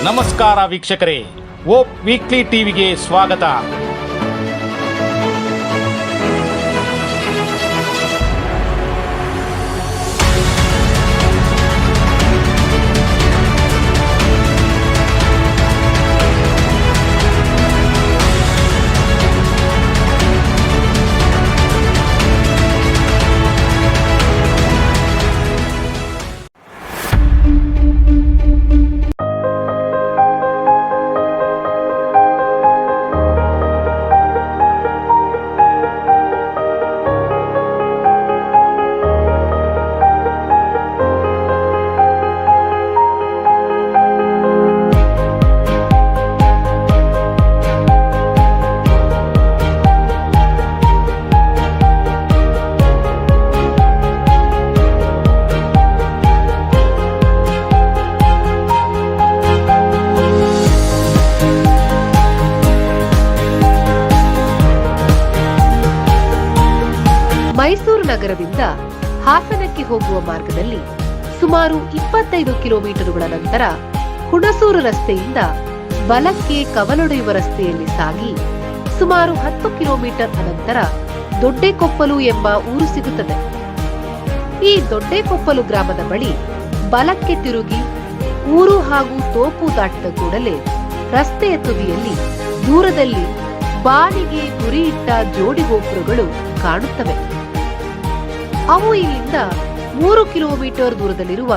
ನಮಸ್ಕಾರ ವೀಕ್ಷಕರೇ, hope weekly ಟಿವಿಗೆ ಸ್ವಾಗತ. ಮೈಸೂರು ನಗರದಿಂದ ಹಾಸನಕ್ಕೆ ಹೋಗುವ ಮಾರ್ಗದಲ್ಲಿ ಸುಮಾರು 25 ಕಿಲೋಮೀಟರುಗಳ ನಂತರ ಹುಣಸೂರು ರಸ್ತೆಯಿಂದ ಬಲಕ್ಕೆ ಕವಲೊಡೆಯುವ ರಸ್ತೆಯಲ್ಲಿ ಸಾಗಿ ಸುಮಾರು 10 ಕಿಲೋಮೀಟರ್ ಅನಂತರ ದೊಡ್ಡೇಕೊಪ್ಪಲು ಎಂಬ ಊರು ಸಿಗುತ್ತದೆ. ಈ ದೊಡ್ಡೇಕೊಪ್ಪಲು ಗ್ರಾಮದ ಬಳಿ ಬಲಕ್ಕೆ ತಿರುಗಿ ಊರು ಹಾಗೂ ತೋಪು ದಾಟಿದ ಕೂಡಲೇ ರಸ್ತೆಯ ತುದಿಯಲ್ಲಿ ದೂರದಲ್ಲಿ ಬಾನಿಗೆ ಗುರಿಯಿಟ್ಟ ಜೋಡಿ ಗೋಪುರಗಳು ಕಾಣುತ್ತವೆ. ಅವು ಇಲ್ಲಿಂದ 3 ಕಿಲೋಮೀಟರ್ ದೂರದಲ್ಲಿರುವ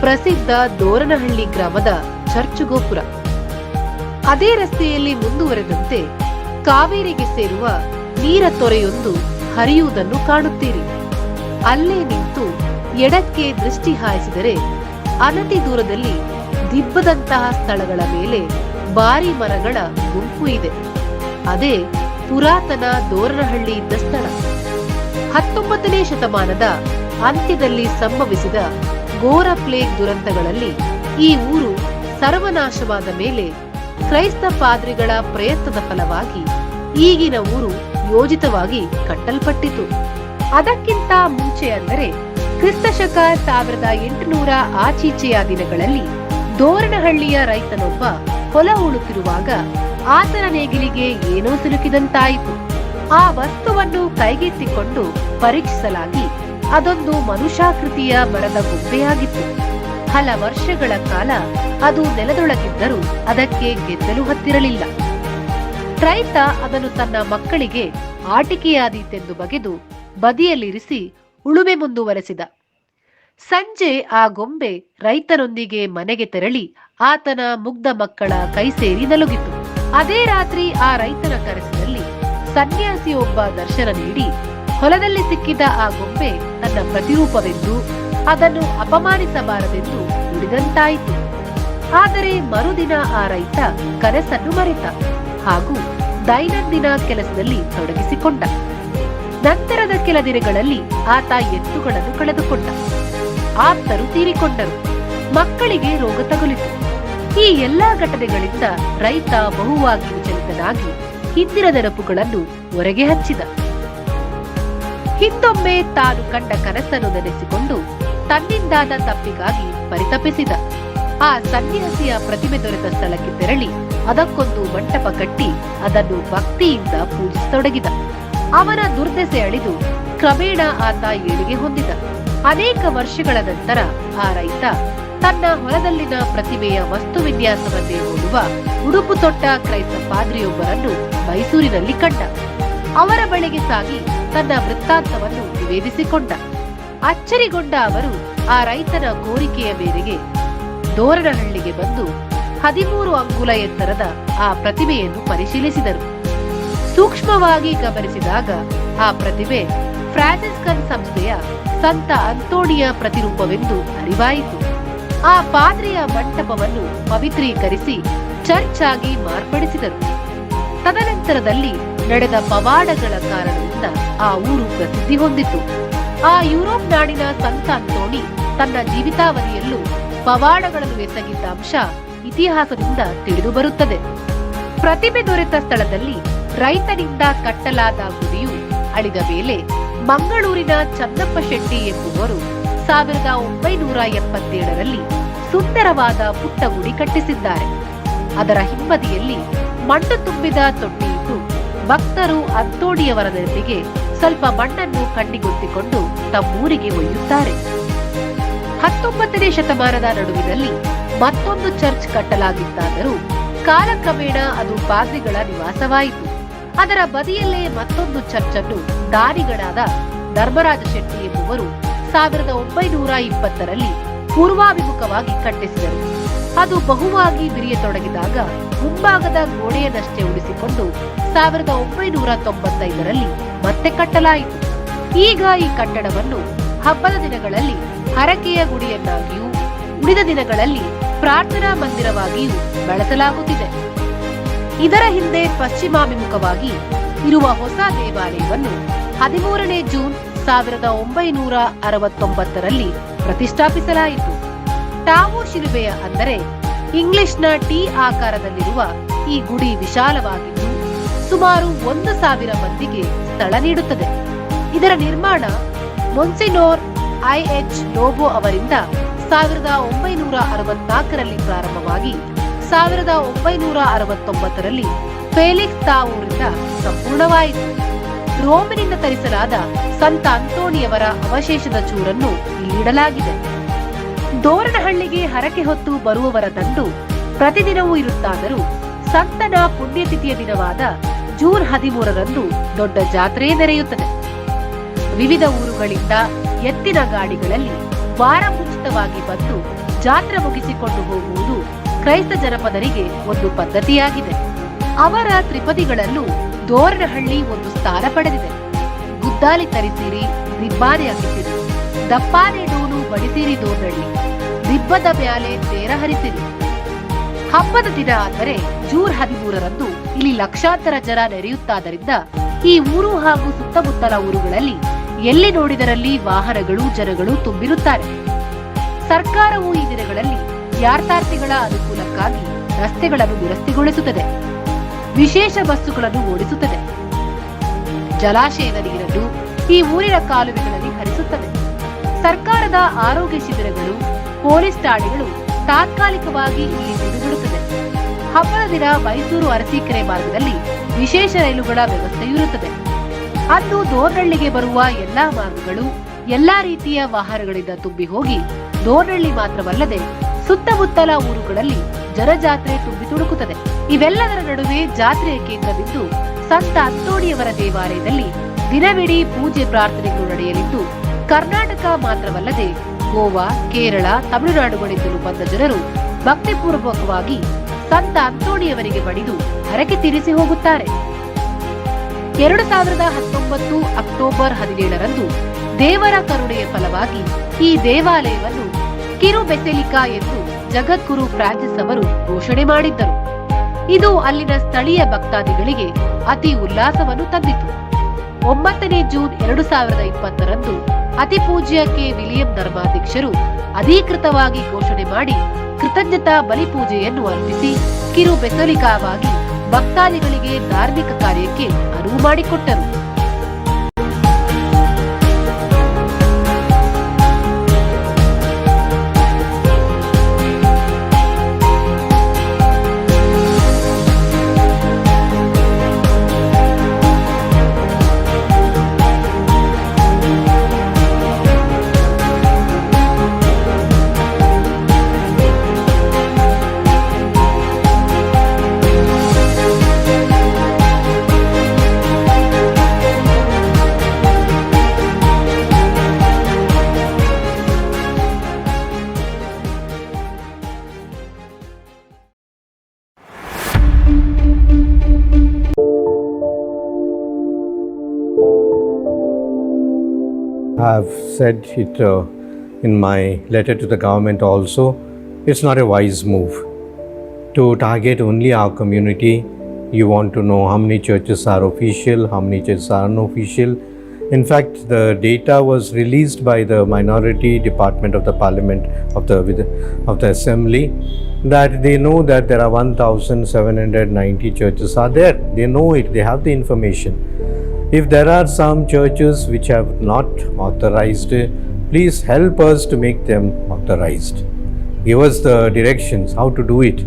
ಪ್ರಸಿದ್ಧ ದೋರನಹಳ್ಳಿ ಗ್ರಾಮದ ಚರ್ಚ್ ಗೋಪುರ. ಅದೇ ರಸ್ತೆಯಲ್ಲಿ ಮುಂದುವರೆದಂತೆ ಕಾವೇರಿಗೆ ಸೇರುವ ನೀರ ತೊರೆಯೊಂದು ಹರಿಯುವುದನ್ನು ಕಾಣುತ್ತೀರಿ. ಅಲ್ಲೇ ನಿಂತು ಎಡಕ್ಕೆ ದೃಷ್ಟಿ ಹಾಯಿಸಿದರೆ ಅನತಿ ದೂರದಲ್ಲಿ ದಿಬ್ಬದಂತಹ ಸ್ಥಳಗಳ ಮೇಲೆ ಭಾರಿ ಮರಗಳ ಗುಂಪು ಇದೆ. ಅದೇ ಪುರಾತನ ದೋರನಹಳ್ಳಿ ಇದ್ದ ಸ್ಥಳ. 19ನೇ ಶತಮಾನದ ಅಂತ್ಯದಲ್ಲಿ ಸಂಭವಿಸಿದ ಘೋರ ಪ್ಲೇಗ್ ದುರಂತಗಳಲ್ಲಿ ಈ ಊರು ಸರ್ವನಾಶವಾದ ಮೇಲೆ ಕ್ರೈಸ್ತ ಪಾದ್ರಿಗಳ ಪ್ರಯತ್ನದ ಫಲವಾಗಿ ಈಗಿನ ಊರು ಯೋಜಿತವಾಗಿ ಕಟ್ಟಲ್ಪಟ್ಟಿತು. ಅದಕ್ಕಿಂತ ಮುಂಚೆ ಅಂದರೆ ಕ್ರಿಸ್ತಶಕ 1800 ಆಚೀಚೆಯ ದಿನಗಳಲ್ಲಿ ದೋರನಹಳ್ಳಿಯ ರೈತನೊಬ್ಬ ಹೊಲ ಉಳುತ್ತಿರುವಾಗ ಆತನ ನೇಗಿಲಿಗೆ ಏನೋ ಸಿಲುಕಿದಂತಾಯಿತು. ಆ ವಸ್ತುವನ್ನು ಕೈಗೆತ್ತಿಕೊಂಡು ಪರೀಕ್ಷಿಸಲಾಗಿ ಅದೊಂದು ಮನುಷ್ಯಾಕೃತಿಯ ಮರದ ಗೊಂಬೆಯಾಗಿತ್ತು. ಹಲ ವರ್ಷಗಳ ಕಾಲ ಅದು ನೆಲದೊಳಗಿದ್ದರೂ ಅದಕ್ಕೆ ಗೆದ್ದಲು ಹತ್ತಿರಲಿಲ್ಲ. ರೈತ ಅದನ್ನು ತನ್ನ ಮಕ್ಕಳಿಗೆ ಆಟಿಕೆಯಾದೀತೆಂದು ಬಗೆದು ಬದಿಯಲ್ಲಿರಿಸಿ ಉಳುಮೆ ಮುಂದುವರೆಸಿದ. ಸಂಜೆ ಆ ಗೊಂಬೆ ರೈತನೊಂದಿಗೆ ಮನೆಗೆ ತೆರಳಿ ಆತನ ಮುಗ್ಧ ಮಕ್ಕಳ ಕೈ ಸೇರಿ ನಲುಗಿತು. ಅದೇ ರಾತ್ರಿ ಆ ರೈತನ ಕನಸಿನಲ್ಲಿ ಸನ್ಯಾಸಿಯೊಬ್ಬ ದರ್ಶನ ನೀಡಿ ಹೊಲದಲ್ಲಿ ಸಿಕ್ಕಿದ ಆ ಗೊಂಬೆ ತನ್ನ ಪ್ರತಿರೂಪವೆಂದು ಅದನ್ನು ಅಪಮಾನಿಸಬಾರದೆಂದು ನುಡಿದಂತಾಯಿತು. ಆದರೆ ಮರುದಿನ ಆ ರೈತ ಕನಸನ್ನು ಮರೆತ ಹಾಗೂ ದೈನಂದಿನ ಕೆಲಸದಲ್ಲಿ ತೊಡಗಿಸಿಕೊಂಡ. ನಂತರದ ಕೆಲ ದಿನಗಳಲ್ಲಿ ಆತ ಎತ್ತುಗಳನ್ನು ಕಳೆದುಕೊಂಡ. ಆಪ್ತರು ತೀರಿಕೊಂಡರು. ಮಕ್ಕಳಿಗೆ ರೋಗ ತಗುಲಿತು. ಈ ಎಲ್ಲಾ ಘಟನೆಗಳಿಂದ ರೈತ ಬಹುವಾಗಿ ವಿಚಲಿತನಾಗಿ ಹಿಂದಿನ ನೆನಪುಗಳನ್ನು ಹೊರಗೆ ಹಚ್ಚಿದ. ಹಿಂದೊಮ್ಮೆ ತಾನು ಕಂಡ ಕನಸನ್ನು ನೆನೆಸಿಕೊಂಡು ತನ್ನಿಂದಾದ ತಪ್ಪಿಗಾಗಿ ಪರಿತಪಿಸಿದ. ಆ ಸನ್ಯಾಸಿಯ ಪ್ರತಿಮೆ ದೊರೆತ ಸ್ಥಳಕ್ಕೆ ತೆರಳಿ ಅದಕ್ಕೊಂದು ಮಂಟಪ ಕಟ್ಟಿ ಅದನ್ನು ಭಕ್ತಿಯಿಂದ ಪೂಜಿಸತೊಡಗಿದ. ಅವನ ದುರ್ದೆಸೆ ಅಳಿದು ಕ್ರಮೇಣ ಆತ ಏಳಿಗೆ ಹೊಂದಿದ. ಅನೇಕ ವರ್ಷಗಳ ನಂತರ ಆ ರೈತ ತನ್ನ ಹೊಲದಲ್ಲಿನ ಪ್ರತಿಮೆಯ ವಸ್ತು ವಿನ್ಯಾಸವನ್ನೇ ಹೋಲುವ ಉಡುಪು ತೊಟ್ಟ ಕ್ರೈಸ್ತ ಪಾದ್ರಿಯೊಬ್ಬರನ್ನು ಮೈಸೂರಿನಲ್ಲಿ ಕಂಡ. ಅವರ ಬಳಿಗೆ ಸಾಗಿ ತನ್ನ ವೃತ್ತಾಂತವನ್ನು ನಿವೇದಿಸಿಕೊಂಡ. ಅಚ್ಚರಿಗೊಂಡ ಅವರು ಆ ರೈತನ ಕೋರಿಕೆಯ ಮೇರೆಗೆ ದೋರನಹಳ್ಳಿಗೆ ಬಂದು 13 ಅಂಗುಲ ಎತ್ತರದ ಆ ಪ್ರತಿಮೆಯನ್ನು ಪರಿಶೀಲಿಸಿದರು. ಸೂಕ್ಷ್ಮವಾಗಿ ಗಮನಿಸಿದಾಗ ಆ ಪ್ರತಿಮೆ ಫ್ರಾನ್ಸಿಸ್ಕನ್ ಸಂಸ್ಥೆಯ ಸಂತ ಅಂತೋಣಿಯ ಪ್ರತಿರೂಪವೆಂದು ಅರಿವಾಯಿತು. ಆ ಪಾದ್ರಿಯ ಮಂಟಪವನ್ನು ಪವಿತ್ರೀಕರಿಸಿ ಚರ್ಚ್ ಆಗಿ ಮಾರ್ಪಡಿಸಿದರು. ತದನಂತರದಲ್ಲಿ ನಡೆದ ಪವಾಡಗಳ ಕಾರಣದಿಂದ ಆ ಊರು ಪ್ರಸಿದ್ಧಿ ಹೊಂದಿತು. ಆ ಯುರೋಪ್ ನಾಡಿನ ಸಂತ ಅಂತೋಣಿ ತನ್ನ ಜೀವಿತಾವಧಿಯಲ್ಲೂ ಪವಾಡಗಳನ್ನು ಎಸಗಿದ್ದ ಅಂಶ ಇತಿಹಾಸದಿಂದ ತಿಳಿದು ಬರುತ್ತದೆ. ಪ್ರತಿಮೆ ದೊರೆತ ಸ್ಥಳದಲ್ಲಿ ರೈತನಿಂದ ಕಟ್ಟಲಾದ ಗುಡಿಯು ಅಳಿದ ಮೇಲೆ ಮಂಗಳೂರಿನ ಚನ್ನಪ್ಪ ಶೆಟ್ಟಿ ಎಂಬುವರು 1977ರಲ್ಲಿ ಸುಂದರವಾದ ಪುಟ್ಟ ಗುಡಿ ಕಟ್ಟಿಸಿದ್ದಾರೆ. ಅದರ ಹಿಂಬದಿಯಲ್ಲಿ ಮಣ್ಣು ತುಂಬಿದ ತೊಟ್ಟಿ ಇದ್ದು ಭಕ್ತರು ಅಂತೋಣಿಯವರ ನೆನಪಿಗೆ ಸ್ವಲ್ಪ ಮಣ್ಣನ್ನು ಕಣ್ಣಿಗೊತ್ತಿಕೊಂಡು ತಮ್ಮೂರಿಗೆ ಒಯ್ಯುತ್ತಾರೆ. 19ನೇ ಶತಮಾನದ ನಡುವಿನಲ್ಲಿ ಮತ್ತೊಂದು ಚರ್ಚ್ ಕಟ್ಟಲಾಗಿತ್ತಾದರೂ ಕಾಲಕ್ರಮೇಣ ಅದು ಪಾದ್ರಿಗಳ ನಿವಾಸವಾಯಿತು. ಅದರ ಬದಿಯಲ್ಲೇ ಮತ್ತೊಂದು ಚರ್ಚ್ ಅನ್ನು ದಾನಿಗಳಾದ ಧರ್ಮರಾಜ ಶೆಟ್ಟಿ ಎಂಬುವರು 1920ರಲ್ಲಿ ಪೂರ್ವಾಭಿಮುಖವಾಗಿ ಕಟ್ಟಿಸಿದರು. ಅದು ಬಹುವಾಗಿ ಬಿರಿಯತೊಡಗಿದಾಗ ಮುಂಭಾಗದ ಗೋಡೆಯನ್ನಷ್ಟೇ ಉಳಿಸಿಕೊಂಡು 1995ರಲ್ಲಿ ಮತ್ತೆ ಕಟ್ಟಲಾಯಿತು. ಈಗ ಈ ಕಟ್ಟಡವನ್ನು ಹಬ್ಬದ ದಿನಗಳಲ್ಲಿ ಹರಕೆಯ ಗುಡಿಯನ್ನಾಗಿಯೂ ಉಳಿದ ದಿನಗಳಲ್ಲಿ ಪ್ರಾರ್ಥನಾ ಮಂದಿರವಾಗಿಯೂ ಬಳಸಲಾಗುತ್ತಿದೆ. ಇದರ ಹಿಂದೆ ಪಶ್ಚಿಮಾಭಿಮುಖವಾಗಿ ಇರುವ ಹೊಸ ದೇವಾಲಯವನ್ನು 13ನೇ ಜೂನ್ 1969ರಲ್ಲಿ ಪ್ರತಿಷ್ಠಾಪಿಸಲಾಯಿತು. ಟಾವೋ ಶಿಲುಬೆಯ ಅಂದರೆ ಇಂಗ್ಲಿಷ್ನ ಟಿ ಆಕಾರದಲ್ಲಿರುವ ಈ ಗುಡಿ ವಿಶಾಲವಾಗಿದ್ದು ಸುಮಾರು 1,000 ಮಂದಿಗೆ ಸ್ಥಳ ನೀಡುತ್ತದೆ. ಇದರ ನಿರ್ಮಾಣ ಮೊನ್ಸಿನೋರ್ ಐಎಚ್ ಲೋಬೋ ಅವರಿಂದ 1964ರಲ್ಲಿ ಪ್ರಾರಂಭವಾಗಿ 1969ರಲ್ಲಿ ಫೇಲಿಕ್ಸ್ ತಾವೂರಿಂದ ಸಂಪೂರ್ಣವಾಯಿತು. ರೋಮಿನಿಂದ ತರಿಸಲಾದ ಸಂತ ಅಂತೋಣಿಯವರ ಅವಶೇಷದ ಚೂರನ್ನು ಇಲ್ಲಿಡಲಾಗಿದೆ. ದೋರಣಹಳ್ಳಿಗೆ ಹರಕೆ ಹೊತ್ತು ಬರುವವರ ದಂಡು ಪ್ರತಿದಿನವೂ ಇರುತ್ತಾದರೂ ಸಂತನ ಪುಣ್ಯತಿಥಿಯ ದಿನವಾದ ಜೂನ್ 13ರಂದು ದೊಡ್ಡ ಜಾತ್ರೆ ನಡೆಯುತ್ತದೆ. ವಿವಿಧ ಊರುಗಳಿಂದ ಎತ್ತಿನ ಗಾಡಿಗಳಲ್ಲಿ ವಾರ ಮುಂಚಿತವಾಗಿ ಬಂದು ಜಾತ್ರೆ ಮುಗಿಸಿಕೊಂಡು ಹೋಗುವುದು ಕ್ರೈಸ್ತ ಜನಪದರಿಗೆ ಒಂದು ಪದ್ಧತಿಯಾಗಿದೆ. ಅವರ ತ್ರಿಪದಿಗಳಲ್ಲೂ ದೋರಣಹಳ್ಳಿ ಒಂದು ಸ್ಥಾನ ಪಡೆದಿದೆ. ಗುದ್ದಾಲಿ ತರಿಸಿರಿ, ದಿಬ್ಬಾನೆ ಅಗಿಸಿರಿ, ದಪ್ಪಾನೆ ಡೋಲು ಬಡಿಸಿರಿ ದೋರ್ನಳ್ಳಿ, ದಿಬ್ಬದ ಮ್ಯಾಲೆ ತೇರ ಹರಿಸಿರಿ. ಹಬ್ಬದ ದಿನ ಅಂದರೆ ಜೂನ್ 13ರಂದು ಇಲ್ಲಿ ಲಕ್ಷಾಂತರ ಜನ ನೆರೆಯುತ್ತಾದ್ದರಿಂದ ಈ ಊರು ಹಾಗೂ ಸುತ್ತಮುತ್ತಲ ಊರುಗಳಲ್ಲಿ ಎಲ್ಲಿ ನೋಡಿದರಲ್ಲಿ ವಾಹನಗಳು ಜನಗಳು ತುಂಬಿರುತ್ತಾರೆ. ಸರ್ಕಾರವು ಈ ದಿನಗಳಲ್ಲಿ ಯಾತ್ರಾರ್ಥಿಗಳ ಅನುಕೂಲಕ್ಕಾಗಿ ರಸ್ತೆಗಳನ್ನು ದುರಸ್ತಿಗೊಳಿಸುತ್ತದೆ, ವಿಶೇಷ ಬಸ್ಸುಗಳನ್ನು ಓಡಿಸುತ್ತದೆ. ಜಲಾಶಯದ ನೀರನ್ನು ಈ ಊರಿನ ಕಾಲುವೆಗಳಲ್ಲಿ ಹರಿಸುತ್ತದೆ. ಸರ್ಕಾರದ ಆರೋಗ್ಯ ಶಿಬಿರಗಳು, ಪೊಲೀಸ್ ಠಾಣೆಗಳು ತಾತ್ಕಾಲಿಕವಾಗಿ ಇಲ್ಲಿ ನಿಲುಗಡುತ್ತದೆ. ಹಬ್ಬದ ದಿನ ಮೈಸೂರು ಅರಸೀಕೆರೆ ಮಾರ್ಗದಲ್ಲಿ ವಿಶೇಷ ರೈಲುಗಳ ವ್ಯವಸ್ಥೆಯೂ ಇರುತ್ತದೆ. ಅಂದು ದೋರ್ನಳ್ಳಿಗೆ ಬರುವ ಎಲ್ಲಾ ಮಾರ್ಗಗಳು ಎಲ್ಲಾ ರೀತಿಯ ವಾಹನಗಳಿಂದ ತುಂಬಿ ಹೋಗಿ ದೋರ್ನಳ್ಳಿ ಮಾತ್ರವಲ್ಲದೆ ಸುತ್ತಮುತ್ತಲ ಊರುಗಳಲ್ಲಿ ಜನಜಾತ್ರೆ ತುಂಬಿ ತುಳುಕುತ್ತದೆ. ಇವೆಲ್ಲದರ ನಡುವೆ ಜಾತ್ರೆಯ ಕೇಂದ್ರವಿದ್ದು ಸಂತ ಅಂತೋಣಿಯವರ ದೇವಾಲಯದಲ್ಲಿ ದಿನವಿಡೀ ಪೂಜೆ ಪ್ರಾರ್ಥನೆಗಳು ನಡೆಯಲಿದ್ದು ಕರ್ನಾಟಕ ಮಾತ್ರವಲ್ಲದೆ ಗೋವಾ, ಕೇರಳ, ತಮಿಳುನಾಡುಗಳಿಂದಲೂ ಬಂದ ಜನರು ಭಕ್ತಿಪೂರ್ವಕವಾಗಿ ಸಂತ ಅಂತೋಣಿಯವರಿಗೆ ಬಡಿದು ಹರಕೆ ತೀರಿಸಿ ಹೋಗುತ್ತಾರೆ. 2019 ಅಕ್ಟೋಬರ್ 17ರಂದು ದೇವರ ಕರುಣೆಯ ಫಲವಾಗಿ ಈ ದೇವಾಲಯವನ್ನು ಕಿರು ಬೆಸೆಲಿಕಾ ಎಂದು ಜಗದ್ಗುರು ಫ್ರಾನ್ಸಿಸ್ ಅವರು ಘೋಷಣೆ ಮಾಡಿದ್ದರು. ಇದು ಅಲ್ಲಿನ ಸ್ಥಳೀಯ ಭಕ್ತಾದಿಗಳಿಗೆ ಅತಿ ಉಲ್ಲಾಸವನ್ನು ತಂದಿತು. 9ನೇ ಜೂನ್ 2020ರಂದು ಅತಿ ಪೂಜ್ಯ ಕೆ ವಿಲಿಯಂ ಧರ್ಮಾಧ್ಯಕ್ಷರು ಅಧಿಕೃತವಾಗಿ ಘೋಷಣೆ ಮಾಡಿ ಕೃತಜ್ಞತಾ ಬಲಿಪೂಜೆಯನ್ನು ಅರ್ಪಿಸಿ ಕಿರು ಬೆಸಲಿಕಾವಾಗಿ ಭಕ್ತಾದಿಗಳಿಗೆ ಧಾರ್ಮಿಕ ಕಾರ್ಯಕ್ಕೆ ಅನುವು ಮಾಡಿಕೊಟ್ಟರು. I've said it in my letter to the government also, it's not a wise move to target only our community. You want to know how many churches are official, how many churches are unofficial. In fact, the data was released by the minority department of the parliament of the assembly that they know that there are 1,790 churches are there. They know it, they have the information. If there are some churches which have not authorized, please help us to make them authorized. give us the directions how to do it,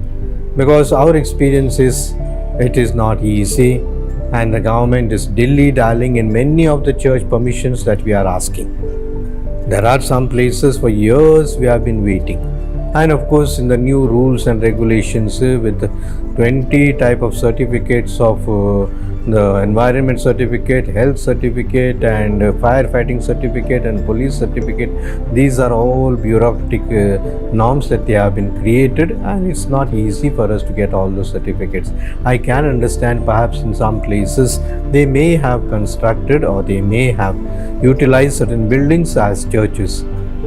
because our experience is it is not easy, and the government is dilly-dallying in many of the church permissions that we are asking. There are some places for years we have been waiting, and of course in the new rules and regulations with the 20 type of certificates of the environment certificate, health certificate, and firefighting certificate and police certificate, these are all bureaucratic norms that they have been created, and it's not easy for us to get all those certificates. I can understand perhaps in some places they may have constructed or they may have utilized certain buildings as churches,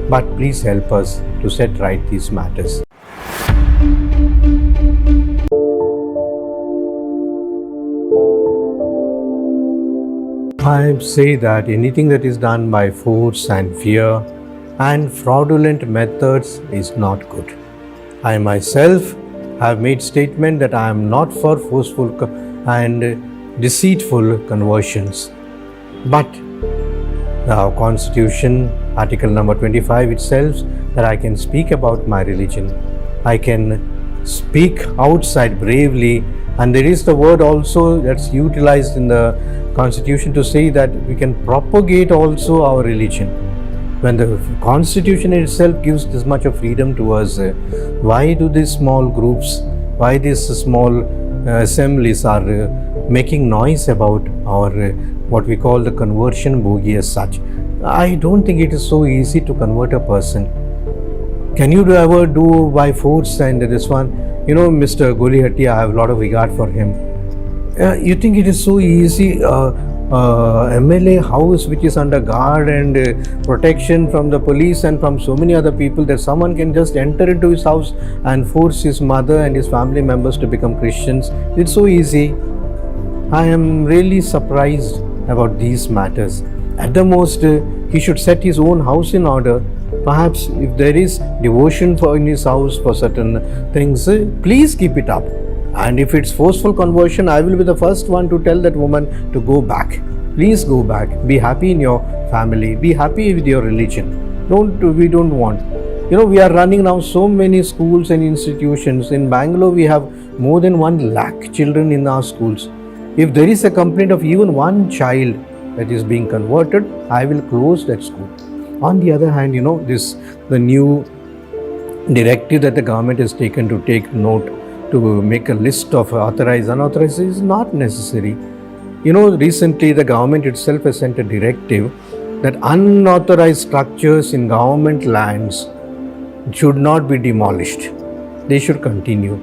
but please help us to set right these matters. I say that anything that is done by force and fear and fraudulent methods is not good. I myself have made statement that I am not for forceful and deceitful conversions. But the Constitution, Article number 25, it says that I can speak about my religion. I can speak outside bravely, and there is the word also that's utilized in the Constitution to say that we can propagate also our religion. When the Constitution itself gives this much of freedom to us, why do these small groups, why these small assemblies are making noise about our what we call the conversion bogey as such? I don't think it is so easy to convert a person. Can you ever do by force? And this one, Mr. Golihatti, I have a lot of regard for him. You think it is so easy? MLA house which is under guard and protection from the police and from so many other people, that someone can just enter into his house and force his mother and his family members to become Christians. It's so easy. I am really surprised about these matters. At the most, he should set his own house in order. Perhaps if there is devotion in his house for certain things, please keep it up. And if it's forceful conversion, I will be the first one to tell that woman to go back. Please go back. Be happy in your family. Be happy with your religion. We don't want. We are running now so many schools and institutions. In Bangalore, we have more than 1 lakh children in our schools. If there is a complaint of even one child that is being converted, I will close that school. On the other hand, the new directive that the government has taken to take note, to make a list of authorized, unauthorized, is not necessary. Recently the government itself has sent a directive that unauthorized structures in government lands should not be demolished. They should continue.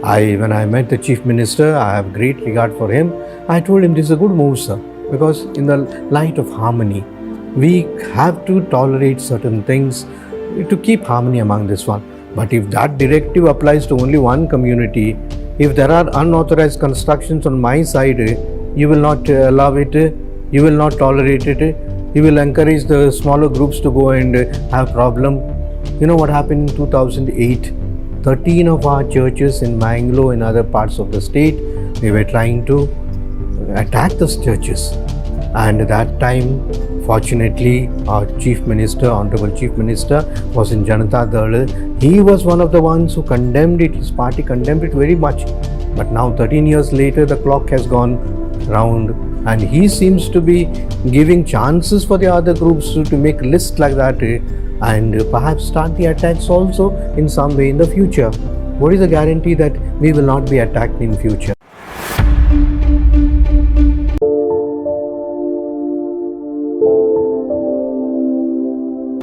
When I met the Chief Minister, I have great regard for him. I told him this is a good move, sir, because in the light of harmony, we have to tolerate certain things to keep harmony among this one. But if that directive applies to only one community, if there are unauthorized constructions on my side, you will not allow it, you will not tolerate it, you will encourage the smaller groups to go and have problem. You know what happened in 2008? 13 of our churches in Mangalore and other parts of the state, they were trying to attack those churches. And at that time, fortunately, our Chief Minister, Honorable Chief Minister, was in Janata Dal. He was one of the ones who condemned it. His party condemned it very much. But now 13 years later, the clock has gone round, and he seems to be giving chances for the other groups to make lists like that and perhaps start the attacks also in some way in the future. What is the guarantee that we will not be attacked in future?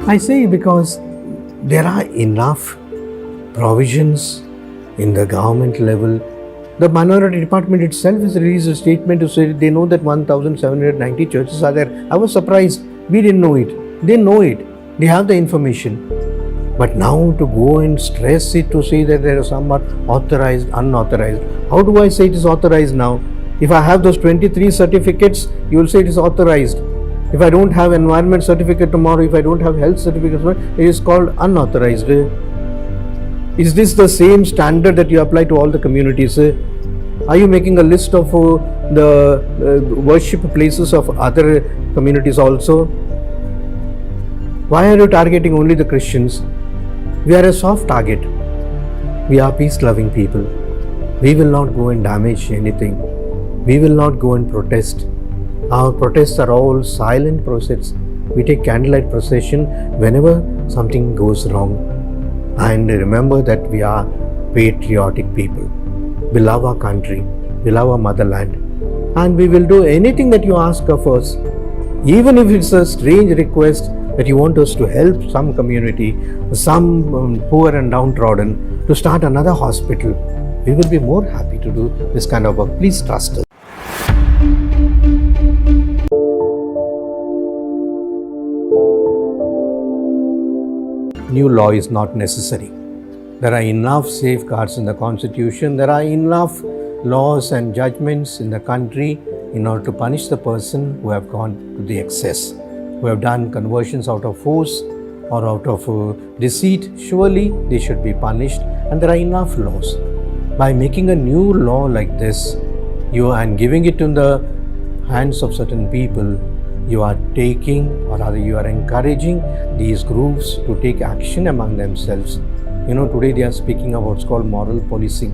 I say because there are enough provisions in the government level. The minority department itself has released a statement to say they know that 1,790 churches are there. I was surprised. We didn't know it. They know it. They have the information. But now to go and stress it to say that there are some are authorized, unauthorized. How do I say it is authorized now? If I have those 23 certificates, you will say it is authorized. If I don't have environment certificate tomorrow, if I don't have health certificate tomorrow, it is called unauthorized. Is this the same standard that you apply to all the communities? Are you making a list of the worship places of other communities also? Why are you targeting only the Christians? We are a soft target. We are peace-loving people. We will not go and damage anything. We will not go and protest. Our protests are all silent protests. We take candlelight procession whenever something goes wrong. And remember that we are patriotic people. We love our country. We love our motherland. And we will do anything that you ask of us. Even if it's a strange request that you want us to help some community, some poor and downtrodden, to start another hospital, we will be more happy to do this kind of work. Please trust us. New law is not necessary. There are enough safeguards in the constitution. There are enough laws and judgments in the country in order to punish the person who have gone to the excess, who have done conversions out of force or out of deceit. Surely they should be punished, and there are enough laws. By making a new law like this, and giving it in the hands of certain people, you are taking, or rather you are encouraging these groups to take action among themselves. Today they are speaking about what's called moral policing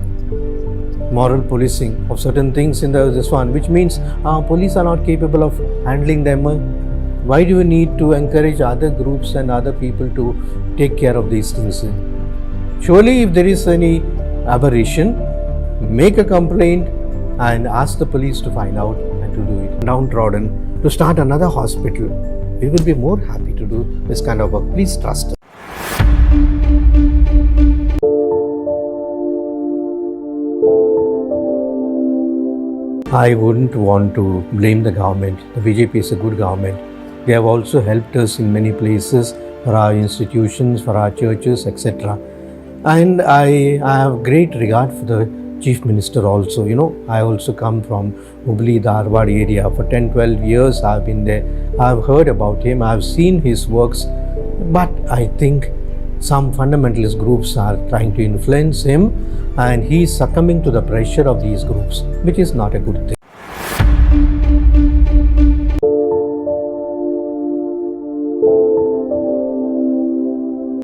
of certain things in this one, which means police are not capable of handling them. Why do you need to encourage other groups and other people to take care of these things? Surely if there is any aberration, make a complaint and ask the police to find out and to do it. Downtrodden, to start another hospital, we will be more happy to do this kind of work. Please trust us. I wouldn't want to blame the government. The BJP is a good government. They have also helped us in many places, for our institutions, for our churches, etc. And I have great regard for the Chief Minister also. I also come from Hubli, Dharwad area. For 10-12 years I have been there. I have heard about him. I have seen his works. But I think some fundamentalist groups are trying to influence him, and he is succumbing to the pressure of these groups, which is not a good thing.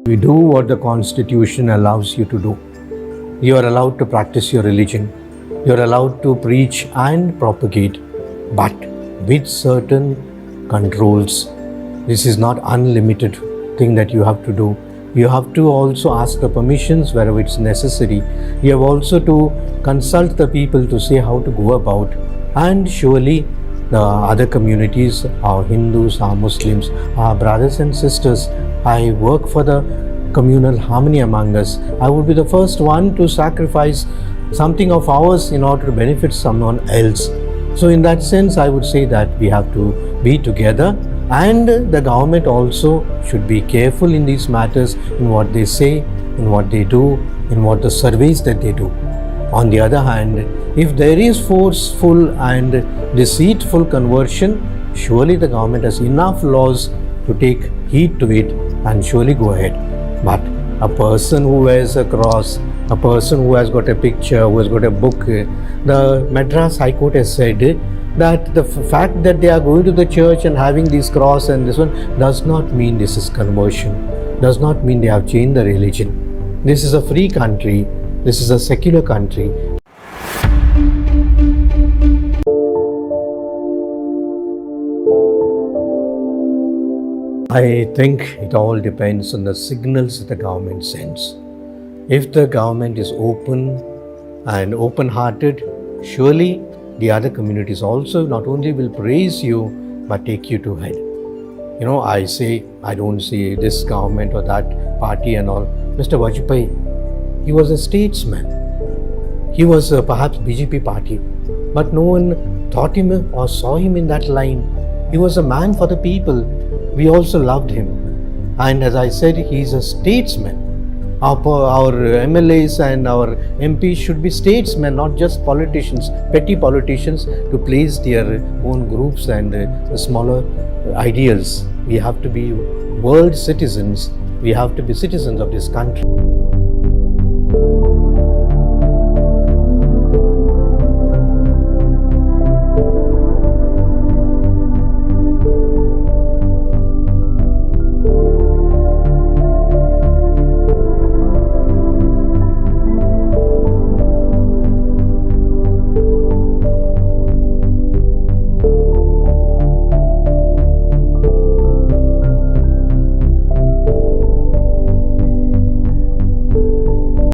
We do what the Constitution allows you to do. You are allowed to practice your religion. You are allowed to preach and propagate, but with certain controls. This is not unlimited thing that you have to do. You have to also ask the permissions wherever it's necessary. You have also to consult the people to say how to go about. And surely the other communities, our Hindus, our Muslims, our brothers and sisters, I work for the communal harmony among us. I would be the first one to sacrifice something of ours in order to benefit someone else. So in that sense, I would say that we have to be together, and the government also should be careful in these matters, in what they say, in what they do, in what the surveys that they do. On the other hand, if there is forceful and deceitful conversion, surely the government has enough laws to take heed to it and surely go ahead. But a person who wears a cross, a person who has got a picture, who has got a book, the Madras High Court has said that the fact that they are going to the church and having this cross and this one does not mean this is conversion, does not mean they have changed the religion. This is a free country, this is a secular country. I think it all depends on the signals that the government sends. If the government is open and open-hearted, surely the other communities also not only will praise you but take you to head. I don't say this government or that party and all. Mr. Vajpayee, he was a statesman. He was perhaps BJP party, but no one thought him or saw him in that line. He was a man for the people. We also loved him. And as I said, he is a statesman. Our MLAs and our MPs should be statesmen, not just politicians, petty politicians to place their own groups and the smaller ideals. We have to be world citizens. We have to be citizens of this country.